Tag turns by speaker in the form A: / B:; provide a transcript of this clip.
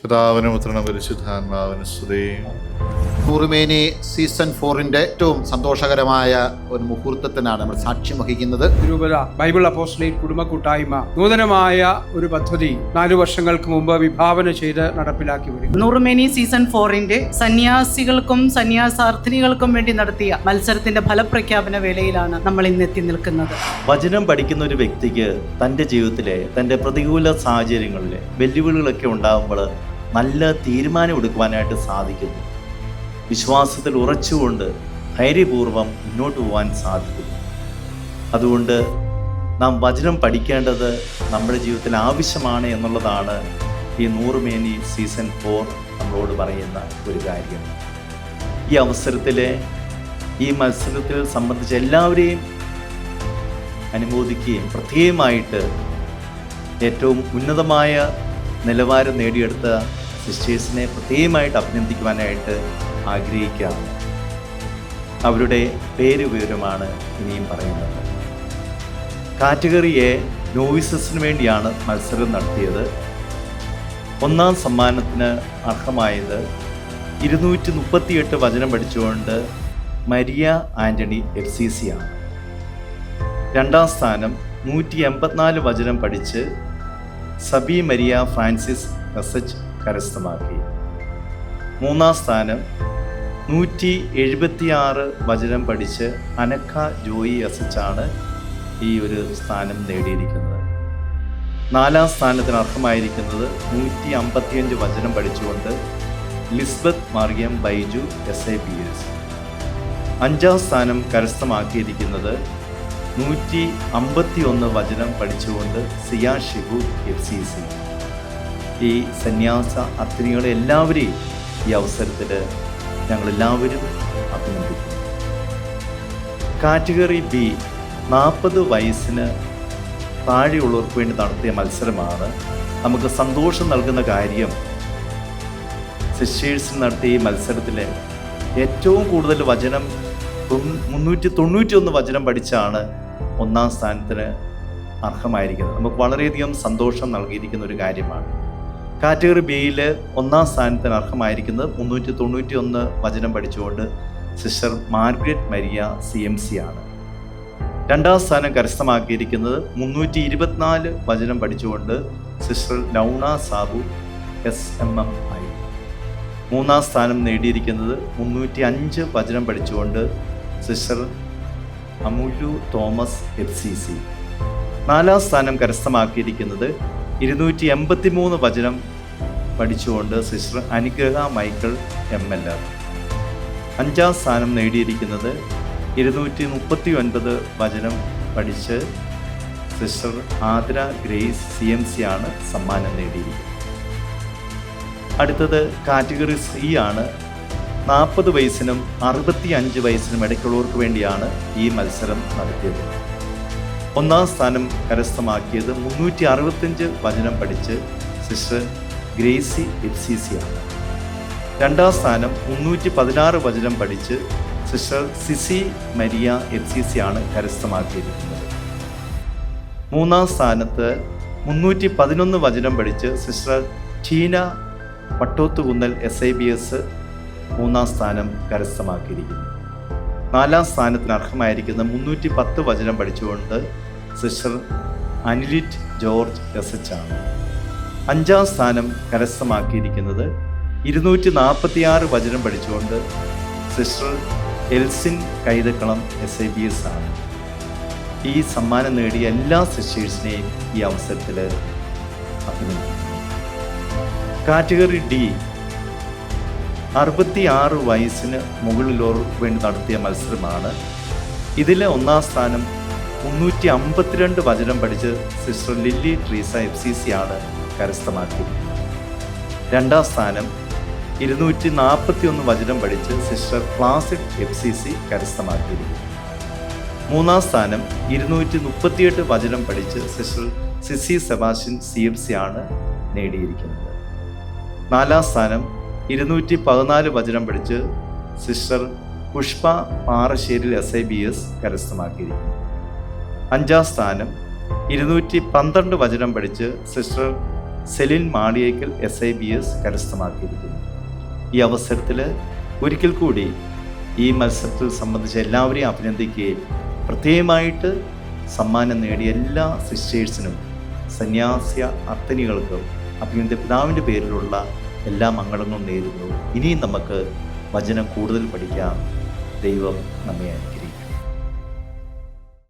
A: പിതാവിനും പുത്രനും പരിശുദ്ധാത്മാവിനും സ്തുതി.
B: നൂറുമേനി സീസൺ 4 ഏറ്റവും സന്തോഷകരമായ ഒരു മുഹൂർത്തത്തിനാണ് നമ്മൾ സാക്ഷ്യം വഹിക്കുന്നത്.
C: തിരുവല്ല ബൈബിൾ അപ്പോസ്റ്റലേറ്റ് കുടുംബ കൂട്ടായ്മ നൂതനമായ ഒരു പദ്ധതി 4 വർഷങ്ങൾക്ക് മുമ്പ് വിഭാവന ചെയ്ത് നടപ്പിലാക്കി വരും.
D: നൂറുമേനി സീസൺ 4 സന്യാസികൾക്കും സന്യാസാർത്ഥിനികൾക്കും വേണ്ടി നടത്തിയ മത്സരത്തിന്റെ ഫലപ്രഖ്യാപന വേളയിലാണ് നമ്മൾ ഇന്ന് എത്തി നിൽക്കുന്നത്.
E: വചനം പഠിക്കുന്ന ഒരു വ്യക്തിക്ക് തൻ്റെ ജീവിതത്തിലെ തൻ്റെ പ്രതികൂല സാഹചര്യങ്ങളിലെ വെല്ലുവിളികളൊക്കെ ഉണ്ടാകുമ്പോൾ നല്ല തീരുമാനം എടുക്കുവാനായിട്ട് സാധിക്കുന്നു. വിശ്വാസത്തിൽ ഉറച്ചുകൊണ്ട് ധൈര്യപൂർവ്വം മുന്നോട്ട് പോകാൻ സാധിക്കുന്നു. അതുകൊണ്ട് നാം വചനം പഠിക്കേണ്ടത് നമ്മുടെ ജീവിതത്തിൽ ആവശ്യമാണ് എന്നുള്ളതാണ് ഈ നൂറുമേനി സീസൺ 4 നമ്മളോട് പറയുന്ന ഒരു കാര്യം. ഈ അവസരത്തിലെ ഈ മത്സരത്തിൽ സംബന്ധിച്ച എല്ലാവരെയും അനുമോദിക്കുകയും പ്രത്യേകമായിട്ട് ഏറ്റവും ഉന്നതമായ നിലവാരം നേടിയെടുത്ത സിസ്റ്റേഴ്സിനെ പ്രത്യേകമായിട്ട് അഭിനന്ദിക്കുവാനായിട്ട് ആഗ്രഹിക്കുകയാണ്. അവരുടെ പേര് വിവരമാണ് ഇനിയും പറയുന്നത്. കാറ്റഗറി എ നോവിസസിന് വേണ്ടിയാണ് മത്സരം നടത്തിയത്. 1ാം സമ്മാനത്തിന് അർഹമായത് 238 വചനം പഠിച്ചുകൊണ്ട് മരിയ ആൻ്റണി FCC ആണ്. 2ാം സ്ഥാനം 184 വചനം പഠിച്ച് സബി മരിയ ഫ്രാൻസിസ് SH കരസ്ഥമാക്കി. 3ാം സ്ഥാനം 176 വചനം പഠിച്ച് അനക്ക ജോയി SH ആണ് ഈ ഒരു സ്ഥാനം നേടിയിരിക്കുന്നത്. 4ാം സ്ഥാനത്തിന് അർഹമായിരിക്കുന്നത് 155 വചനം പഠിച്ചുകൊണ്ട് ലിസ്ബത്ത് മറിയം ബൈജു SAPS. 5ാം സ്ഥാനം കരസ്ഥമാക്കിയിരിക്കുന്നത് 151 വചനം പഠിച്ചുകൊണ്ട് സിയ ഷിബു FCC. ഈ സന്യാസ അർത്ഥിനികളെ എല്ലാവരെയും ഈ അവസരത്തിൽ ഞങ്ങളെല്ലാവരും അഭിനന്ദിക്കുന്നു. കാറ്റഗറി ബി 40 വയസ്സിന് താഴെയുള്ളവർക്ക് വേണ്ടി നടത്തിയ മത്സരമാണ്. നമുക്ക് സന്തോഷം നൽകുന്ന കാര്യം, സിസ്റ്റേഴ്സിന് നടത്തിയ ഈ മത്സരത്തിൽ ഏറ്റവും കൂടുതൽ വചനം 391 വചനം പഠിച്ചാണ് 1ാം സ്ഥാനത്തിന് അർഹമായിരിക്കുന്നത്. നമുക്ക് വളരെയധികം സന്തോഷം നൽകിയിരിക്കുന്ന ഒരു കാര്യമാണ്. കാറ്റഗറി ബിയിൽ 1ാം സ്ഥാനത്തിന് അർഹമായിരിക്കുന്നത് 391 വചനം പഠിച്ചുകൊണ്ട് സിസ്റ്റർ മാർഗ്രറ്റ് മരിയ CMC ആണ്. 2ാം സ്ഥാനം കരസ്ഥമാക്കിയിരിക്കുന്നത് 324 വചനം പഠിച്ചുകൊണ്ട് സിസ്റ്റർ ലൗണ സാബു SMM ആയി. 3ാം സ്ഥാനം നേടിയിരിക്കുന്നത് 305 വചനം പഠിച്ചുകൊണ്ട് സിസ്റ്റർ അമുലു തോമസ് FCC. 4ാം സ്ഥാനം കരസ്ഥമാക്കിയിരിക്കുന്നത് 283 വചനം പഠിച്ചുകൊണ്ട് സിസ്റ്റർ അനുഗ്രഹ മൈക്കിൾ MLR. 5ാം സ്ഥാനം നേടിയിരിക്കുന്നത് 239 വചനം പഠിച്ച് സിസ്റ്റർ ആതിര ഗ്രേസ് CMC ആണ് സമ്മാനം നേടിയിരിക്കുന്നത്. അടുത്തത് കാറ്റഗറി സി ആണ്. 40 വയസ്സിനും 65 വയസ്സിനും ഇടയ്ക്കുള്ളവർക്ക് വേണ്ടിയാണ് ഈ മത്സരം നടത്തിയത്. 1ാം സ്ഥാനം കരസ്ഥമാക്കിയത് 365 വചനം പഠിച്ച് സിസ്റ്റർ ഗ്രേസി FCC ആണ്. 2ാം സ്ഥാനം 316 വചനം പഠിച്ച് സിസ്റ്റർ സിസി മരിയ FCC ആണ് കരസ്ഥമാക്കിയിരിക്കുന്നത്. 3ാം സ്ഥാനത്ത് 311 വചനം പഠിച്ച് സിസ്റ്റർ ടീന പട്ടോത്തുകുന്നൽ SIBS 3ാം സ്ഥാനം കരസ്ഥമാക്കിയിരിക്കുന്നു. 4ാം സ്ഥാനത്തിന് അർഹമായിരിക്കുന്ന 310 വചനം പഠിച്ചുകൊണ്ട് സിസ്റ്റർ അനിലിറ്റ് ജോർജ് SH ആണ്. 5ാം സ്ഥാനം കരസ്ഥമാക്കിയിരിക്കുന്നത് 246 വചനം പഠിച്ചുകൊണ്ട് സിസ്റ്റർ എൽസിൻ കൈതക്കളം SIBS ആണ്. ഈ സമ്മാനം നേടിയ എല്ലാ സിസ്റ്റേഴ്സിനെയും ഈ അവസരത്തിൽ അഭിനന്ദിക്കുന്നു. കാറ്റഗറി ഡി 66 വയസ്സിന് മുകളിലുള്ളവർക്ക് വേണ്ടി നടത്തിയ മത്സരമാണ്. ഇതിൽ 1ാം സ്ഥാനം 352 വചനം പഠിച്ച് സിസ്റ്റർ ലില്ലി ട്രീസ FCC ആണ് കരസ്ഥമാക്കിയത്. 2ാം സ്ഥാനം 241 വചനം പഠിച്ച് സിസ്റ്റർ ക്ലാസിക് FCC കരസ്ഥമാക്കിയിരിക്കുന്നു. 3ാം സ്ഥാനം 238 വചനം പഠിച്ച് സിസ്റ്റർ സിസി സെബാസ്റ്റ്യൻ CMC ആണ് നേടിയിരിക്കുന്നത്. 4ാം സ്ഥാനം 214 വചനം പഠിച്ച് സിസ്റ്റർ പുഷ്പ പാറശ്ശേരിൽ SIBS കരസ്ഥമാക്കിയിരിക്കുന്നു. 5ാം സ്ഥാനം 212 വചനം പഠിച്ച് സിസ്റ്റർ സെലിൻ മാളിയേക്കൽ SIBS കരസ്ഥമാക്കിയിരിക്കുന്നു. ഈ അവസരത്തിൽ ഒരിക്കൽ കൂടി ഈ മത്സരത്തിൽ സംബന്ധിച്ച എല്ലാവരെയും അഭിനന്ദിക്കുകയും പ്രത്യേകമായിട്ട് സമ്മാനം നേടിയ എല്ലാ സിസ്റ്റേഴ്സിനും സന്യാസ്യ അർത്ഥനികൾക്കും അഭിനന്ദ പിതാവിൻ്റെ പേരിലുള്ള എല്ലാ മംഗളങ്ങളും നേരുന്നു. ഇനിയും നമുക്ക് വചനം കൂടുതൽ പഠിക്കാം. ദൈവം നമ്മെ അനുഗ്രഹിക്കട്ടെ.